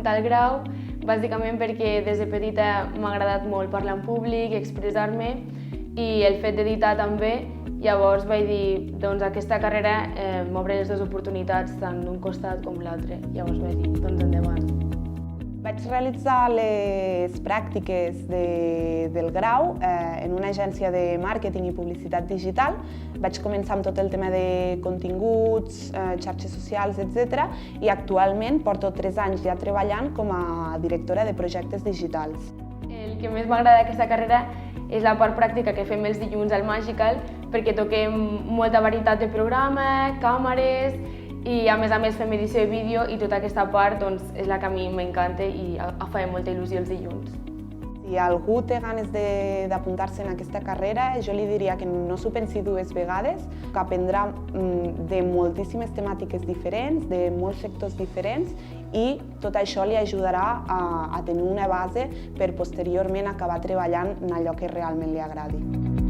apuntar al grau, bàsicament perquè des de petita m'ha agradat molt parlar en públic, expressar-me i el fet d'editar també. Llavors vaig dir, doncs aquesta carrera m'obre les dues oportunitats, tant d'un costat com l'altre. Llavors vaig dir, doncs endavant. Vaig realitzar les pràctiques del grau en una agència de màrqueting i publicitat digital. Vaig començar amb tot el tema de continguts, xarxes socials, etc. I actualment porto 3 anys ja treballant com a directora de projectes digitals. El que més m'agrada d'aquesta carrera és la part pràctica que fem els dilluns al Magical, perquè toquem molta varietat de programa, càmeres, i a més fem edició de vídeo i tota aquesta part doncs, és la que a mi m'encanta i fa molta il·lusió els dilluns. Si algú té ganes d'apuntar-se en aquesta carrera, jo li diria que no s'ho pensi 2 vegades, que aprendrà de moltíssimes temàtiques diferents, de molts sectors diferents, i tot això li ajudarà a tenir una base per posteriorment acabar treballant en allò que realment li agradi.